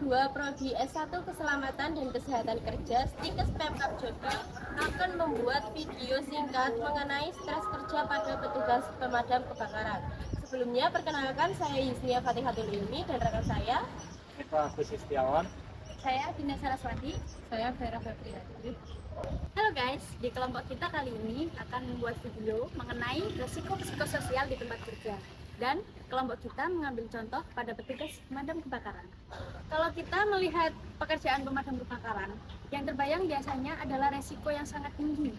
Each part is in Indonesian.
2 Prodi S1 Keselamatan dan Kesehatan Kerja Stikes Pemkab Jabar akan membuat video singkat mengenai stres kerja pada petugas pemadam kebakaran. Sebelumnya, perkenalkan saya Yusnia Fatihatul Ilmi dan rekan saya Eva Agus Setiawan. Saya Dina Saraswati. Saya Vera Febriati. Halo guys, di kelompok kita kali ini akan membuat video mengenai resiko psikososial di tempat kerja. Dan kelompok kita mengambil contoh pada petugas pemadam kebakaran. Kalau kita melihat pekerjaan pemadam kebakaran, yang terbayang biasanya adalah resiko yang sangat tinggi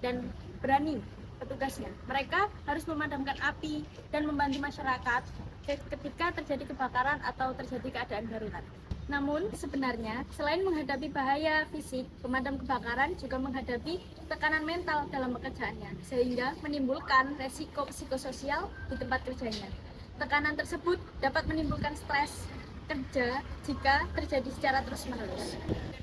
dan berani petugasnya. Mereka harus memadamkan api dan membantu masyarakat ketika terjadi kebakaran atau terjadi keadaan darurat. Namun sebenarnya selain menghadapi bahaya fisik, pemadam kebakaran juga menghadapi tekanan mental dalam pekerjaannya, sehingga menimbulkan resiko psikososial di tempat kerjanya. Tekanan tersebut dapat menimbulkan stres kerja jika terjadi secara terus-menerus.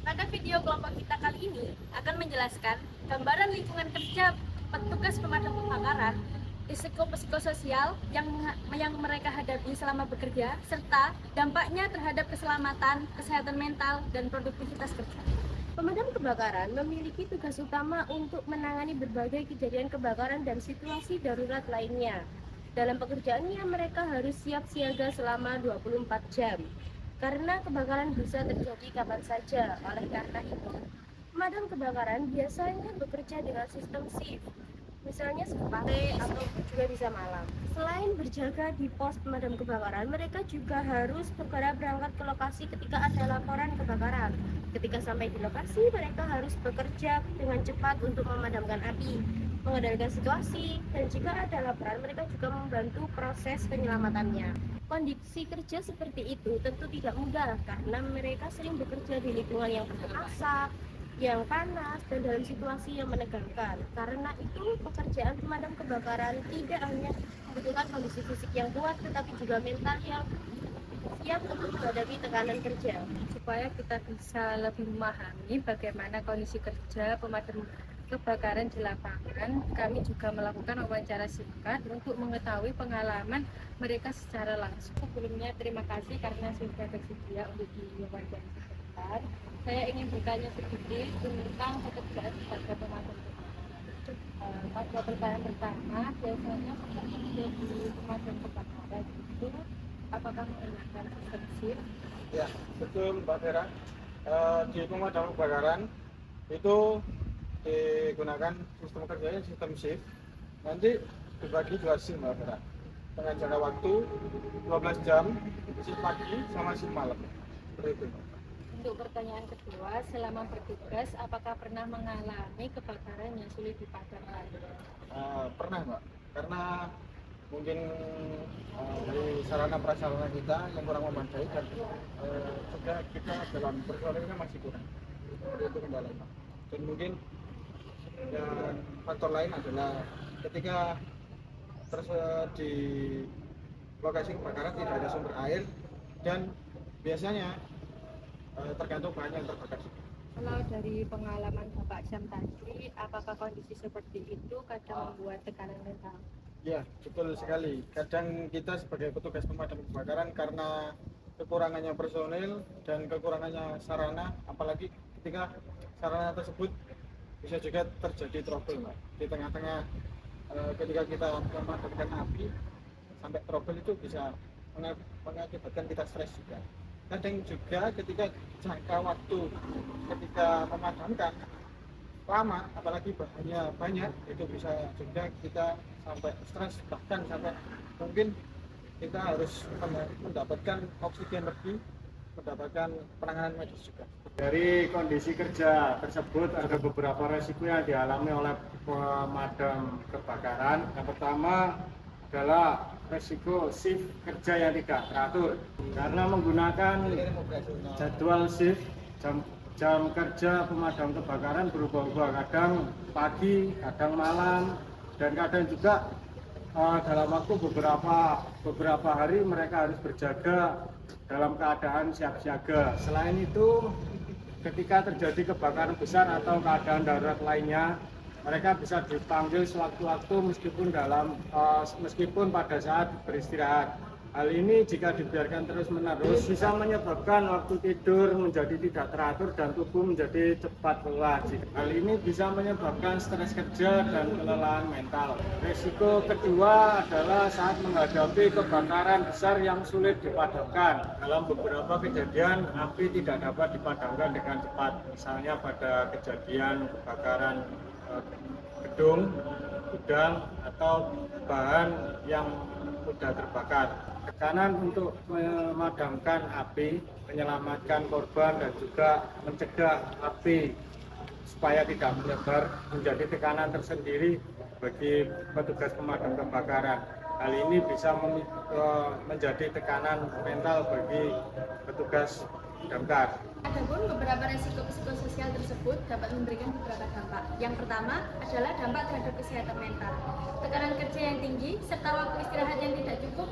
Pada video kelompok kita kali ini akan menjelaskan gambaran lingkungan kerja petugas pemadam kebakaran, risiko psikososial yang mereka hadapi selama bekerja, serta dampaknya terhadap keselamatan, kesehatan mental, dan produktivitas kerja. Pemadam kebakaran memiliki tugas utama untuk menangani berbagai kejadian kebakaran dan situasi darurat lainnya. Dalam pekerjaannya, mereka harus siap siaga selama 24 jam. Karena kebakaran bisa terjadi kapan saja, oleh karena itu, pemadam kebakaran biasanya bekerja dengan sistem shift, misalnya sore atau juga bisa malam. Selain berjaga di pos pemadam kebakaran, mereka juga harus segera berangkat ke lokasi ketika ada laporan kebakaran. Ketika sampai di lokasi, mereka harus bekerja dengan cepat untuk memadamkan api, mengendalikan situasi, dan jika ada laporan, mereka juga membantu proses penyelamatannya. Kondisi kerja seperti itu tentu tidak mudah karena mereka sering bekerja di lingkungan yang penuh asap, yang panas, dan dalam situasi yang menegangkan. Karena itu, pekerjaan pemadam kebakaran tidak hanya membutuhkan kondisi fisik yang kuat, tetapi juga mental yang siap untuk menghadapi tekanan kerja. Supaya kita bisa lebih memahami bagaimana kondisi kerja pemadam kebakaran di lapangan, kami juga melakukan wawancara singkat untuk mengetahui pengalaman mereka secara langsung. Sebelumnya, terima kasih karena sudah bersedia untuk diwawancara sebentar. Saya ingin bertanya sedikit tentang pekerjaan sebagai pemadam kebakaran. Pada pertanyaan pertama, biasanya pekerja di pemadam kebakaran itu apakah menggunakan sistem shift? Ya, betul Mbak Vera. Di pemadam kebakaran itu digunakan sistem kerjanya sistem shift. Nanti dibagi 2 shift Mbak Vera, dengan jangka waktu 12 jam, shift pagi sama shift malam. Seperti itu. Untuk pertanyaan kedua, selama bertugas apakah pernah mengalami kebakaran yang sulit dipadamkan? Pernah Mbak, karena mungkin dari sarana prasarana kita yang kurang memadai dan juga kita dalam personilnya masih kurang. Itu kendala Mbak. Dan mungkin dan faktor lain adalah ketika di lokasi kebakaran tidak ada sumber air dan biasanya tergantung bahan yang terbakar. Kalau dari pengalaman Bapak Syam tadi, apakah kondisi seperti itu kadang membuat tekanan mental? Ya, betul sekali. Kadang kita sebagai petugas pemadam kebakaran karena kekurangannya personil dan kekurangannya sarana, apalagi ketika sarana tersebut bisa juga terjadi trouble, Mbak. Di tengah-tengah ketika kita memadamkan api sampai trouble itu bisa mengakibatkan kita stres juga. Kadang juga ketika jangka waktu ketika memadamkan lama, apalagi bahannya banyak, itu bisa juga kita sampai stres, bahkan sampai mungkin kita harus mendapatkan oksigen lebih, mendapatkan penanganan medis juga. Dari kondisi kerja tersebut ada beberapa resiko yang dialami oleh pemadam kebakaran. Yang pertama adalah resiko shift kerja yang tidak teratur karena menggunakan jadwal shift. Jam kerja pemadam kebakaran berubah-ubah, kadang pagi, kadang malam, dan kadang juga dalam waktu beberapa hari mereka harus berjaga dalam keadaan siap siaga. Selain itu, ketika terjadi kebakaran besar atau keadaan darurat lainnya, mereka bisa dipanggil sewaktu-waktu meskipun pada saat beristirahat. Hal ini jika dibiarkan terus-menerus bisa menyebabkan waktu tidur menjadi tidak teratur dan tubuh menjadi cepat lelah. Hal ini bisa menyebabkan stres kerja dan kelelahan mental. Risiko kedua adalah saat menghadapi kebakaran besar yang sulit dipadamkan. Dalam beberapa kejadian, api tidak dapat dipadamkan dengan cepat. Misalnya pada kejadian kebakaran gedung, gudang, atau bahan yang mudah terbakar. Tekanan untuk memadamkan api, menyelamatkan korban, dan juga mencegah api supaya tidak menyebar menjadi tekanan tersendiri bagi petugas pemadam kebakaran. Hal ini bisa menjadi tekanan mental bagi petugas damkar. Adapun beberapa resiko psikososial tersebut dapat memberikan beberapa dampak. Yang pertama adalah dampak terhadap kesehatan mental. Tekanan kerja yang tinggi serta waktu istirahat yang tidak cukup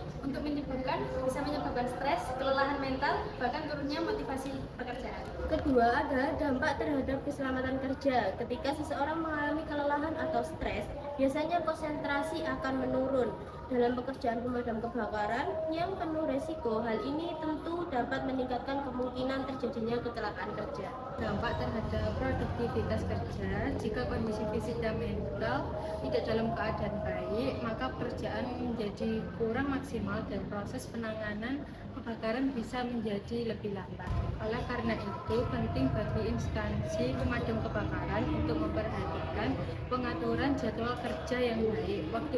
bisa menyebabkan stres, kelelahan mental, bahkan turunnya motivasi pekerjaan. Kedua adalah dampak terhadap keselamatan kerja. Ketika seseorang mengalami kelelahan atau stres, biasanya konsentrasi akan menurun dalam pekerjaan pemadam kebakaran yang penuh resiko. Hal ini tentu dapat meningkatkan kemungkinan terjadinya kecelakaan kerja. Dampak terhadap produktivitas kerja, jika kondisi fisik dan mental tidak dalam keadaan baik, maka pekerjaan menjadi kurang maksimal dan proses penanganan kebakaran bisa menjadi lebih lambat. Oleh karena itu, penting bagi instansi pemadam kebakaran untuk memperhatikan pengaturan jadwal kerja yang baik, waktu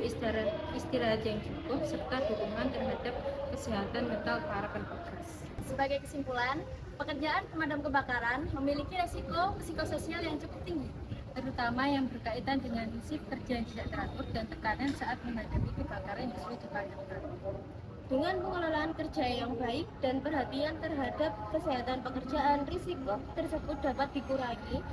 istirahat yang cukup, serta dukungan terhadap kesehatan mental para petugas. Sebagai kesimpulan, pekerjaan pemadam kebakaran memiliki resiko psikososial yang cukup tinggi, Terutama yang berkaitan dengan shift kerja yang tidak teratur dan tekanan saat menghadapi kebakaran yang sulit dipadamkan. Dengan pengelolaan kerja yang baik dan perhatian terhadap kesehatan pekerjaan, risiko tersebut dapat dikurangi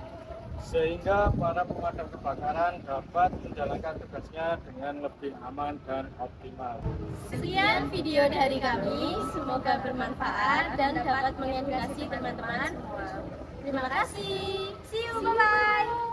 Sehingga para pemadam kebakaran dapat menjalankan tugasnya dengan lebih aman dan optimal. Sekian video dari kami, semoga bermanfaat dan dapat mengedukasi teman-teman. Terima kasih. See you, bye-bye.